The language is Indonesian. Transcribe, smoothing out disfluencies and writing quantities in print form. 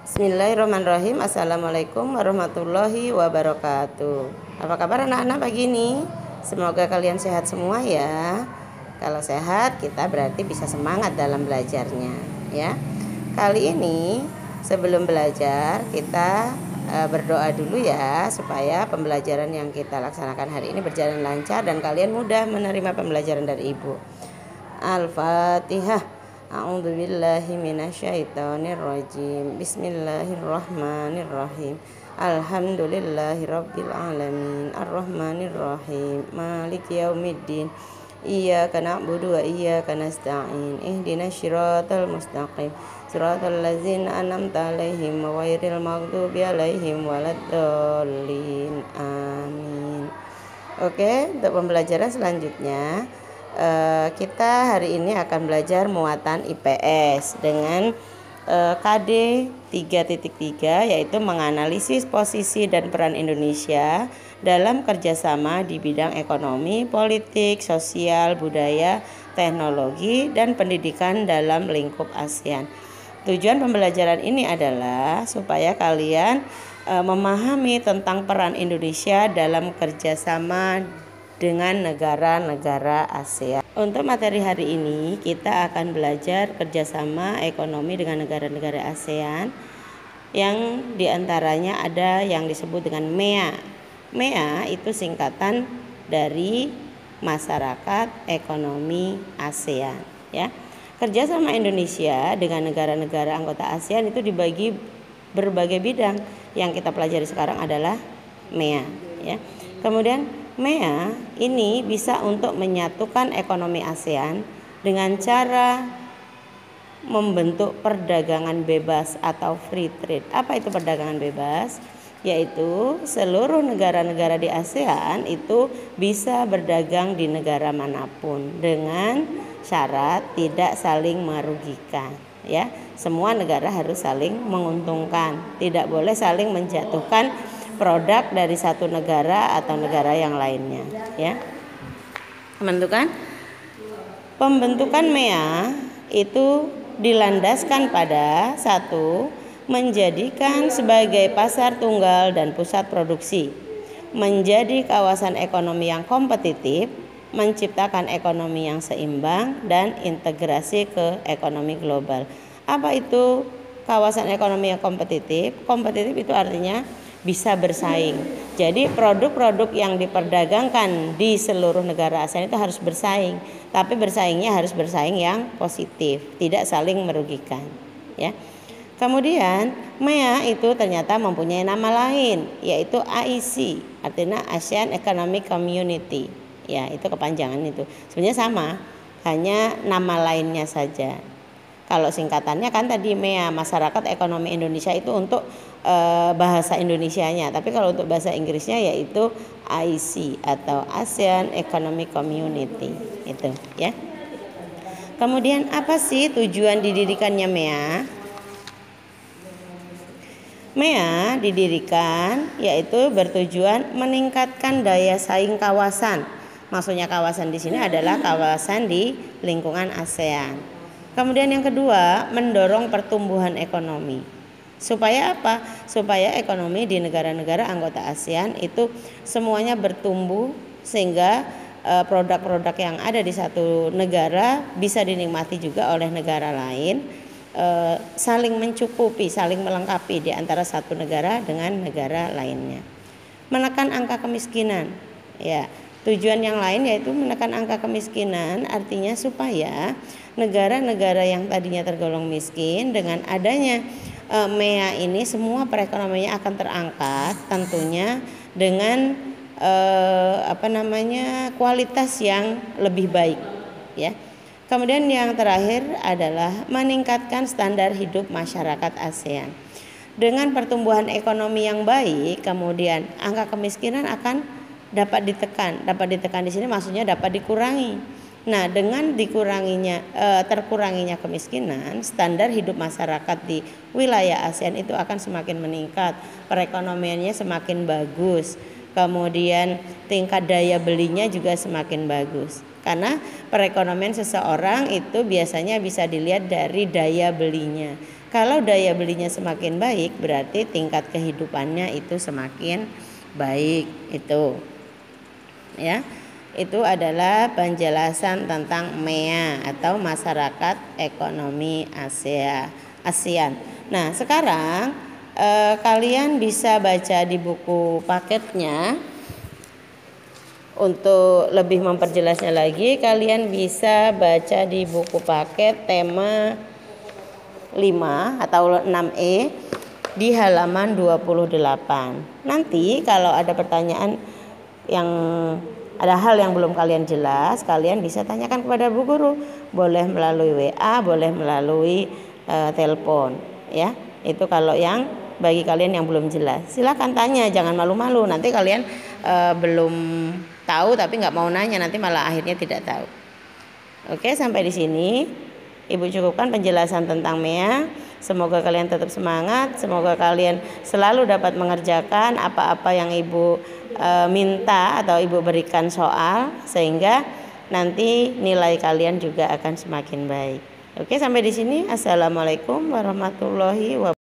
Bismillahirrahmanirrahim. Assalamualaikum warahmatullahi wabarakatuh. Apa kabar anak-anak pagi ini? Semoga kalian sehat semua ya. Kalau sehat, kita berarti bisa semangat dalam belajarnya ya. Kali ini sebelum belajar kita berdoa dulu ya, supaya pembelajaran yang kita laksanakan hari ini berjalan lancar dan kalian mudah menerima pembelajaran dari Ibu. Al-Fatihah. A'udzubillahi minasyaitonirrajim. Bismillahirrahmanirrahim. Alhamdulillahirabbil alamin. Arrahmanirrahim. Maliki yaumiddin. Iyyaka na'budu wa iyyaka nasta'in. Ihdinas siratal mustaqim. Siratal ladzina an'amta 'alaihim ghairil maghdubi 'alaihim waladdallin. Amin. Oke, untuk pembelajaran selanjutnya kita hari ini akan belajar muatan IPS dengan KD 3.3, yaitu menganalisis posisi dan peran Indonesia dalam kerjasama di bidang ekonomi, politik, sosial, budaya, teknologi, dan pendidikan dalam lingkup ASEAN. Tujuan pembelajaran ini adalah supaya kalian memahami tentang peran Indonesia dalam kerjasama dengan negara-negara ASEAN. Untuk materi hari ini kita akan belajar kerjasama ekonomi dengan negara-negara ASEAN, yang diantaranya ada yang disebut dengan MEA. MEA itu singkatan dari Masyarakat Ekonomi ASEAN ya. Kerjasama Indonesia dengan negara-negara anggota ASEAN itu dibagi berbagai bidang. Yang kita pelajari sekarang adalah MEA ya. Kemudian MEA ini bisa untuk menyatukan ekonomi ASEAN dengan cara membentuk perdagangan bebas atau free trade. Apa itu perdagangan bebas? Yaitu seluruh negara-negara di ASEAN itu bisa berdagang di negara manapun dengan syarat tidak saling merugikan ya. Semua negara harus saling menguntungkan, tidak boleh saling menjatuhkan produk dari satu negara atau negara yang lainnya ya. Pembentukan MEA itu dilandaskan pada satu, menjadikan sebagai pasar tunggal dan pusat produksi, menjadi kawasan ekonomi yang kompetitif, menciptakan ekonomi yang seimbang, dan integrasi ke ekonomi global. Apa itu kawasan ekonomi yang kompetitif? Kompetitif itu artinya bisa bersaing. Jadi produk-produk yang diperdagangkan di seluruh negara ASEAN itu harus bersaing, tapi bersaingnya harus bersaing yang positif, tidak saling merugikan ya. Kemudian MEA itu ternyata mempunyai nama lain, yaitu AEC, artinya ASEAN Economic Community ya. Itu kepanjangan itu sebenarnya sama, hanya nama lainnya saja. Kalau singkatannya kan tadi MEA, Masyarakat Ekonomi Indonesia, itu untuk bahasa Indonesianya. Tapi kalau untuk bahasa Inggrisnya yaitu AEC atau ASEAN Economic Community itu ya. Kemudian apa sih tujuan didirikannya MEA? MEA didirikan yaitu bertujuan meningkatkan daya saing kawasan. Maksudnya kawasan di sini adalah kawasan di lingkungan ASEAN. Kemudian yang kedua, mendorong pertumbuhan ekonomi. Supaya apa? Supaya ekonomi di negara-negara anggota ASEAN itu semuanya bertumbuh, sehingga produk-produk yang ada di satu negara bisa dinikmati juga oleh negara lain, saling mencukupi, saling melengkapi di antara satu negara dengan negara lainnya. Menekan angka kemiskinan ya. Tujuan yang lain yaitu menekan angka kemiskinan, artinya supaya negara-negara yang tadinya tergolong miskin dengan adanya MEA ini semua perekonomiannya akan terangkat, tentunya dengan kualitas yang lebih baik ya. Kemudian yang terakhir adalah meningkatkan standar hidup masyarakat ASEAN. Dengan pertumbuhan ekonomi yang baik, kemudian angka kemiskinan akan dapat ditekan. Dapat ditekan di sini maksudnya dapat dikurangi. Nah, dengan terkuranginya kemiskinan, standar hidup masyarakat di wilayah ASEAN itu akan semakin meningkat, perekonomiannya semakin bagus, kemudian tingkat daya belinya juga semakin bagus. Karena perekonomian seseorang itu biasanya bisa dilihat dari daya belinya. Kalau daya belinya semakin baik, berarti tingkat kehidupannya itu semakin baik. Itu ya. Itu adalah penjelasan tentang MEA atau Masyarakat Ekonomi ASEAN. Nah, sekarang kalian bisa baca di buku paketnya. Untuk lebih memperjelasnya lagi, kalian bisa baca di buku paket tema 5 atau 6E di halaman 28. Nanti kalau ada pertanyaan yang ada hal yang belum kalian jelas, kalian bisa tanyakan kepada Bu Guru. Boleh melalui WA, boleh melalui telepon, ya. Itu kalau yang bagi kalian yang belum jelas. Silakan tanya, jangan malu-malu. Nanti kalian belum tahu tapi nggak mau nanya, nanti malah akhirnya tidak tahu. Oke, sampai di sini Ibu cukupkan penjelasan tentang MEA. Semoga kalian tetap semangat, semoga kalian selalu dapat mengerjakan apa-apa yang Ibu minta atau Ibu berikan soal, sehingga nanti nilai kalian juga akan semakin baik. Oke, sampai di sini. Assalamualaikum warahmatullahi wabarakatuh.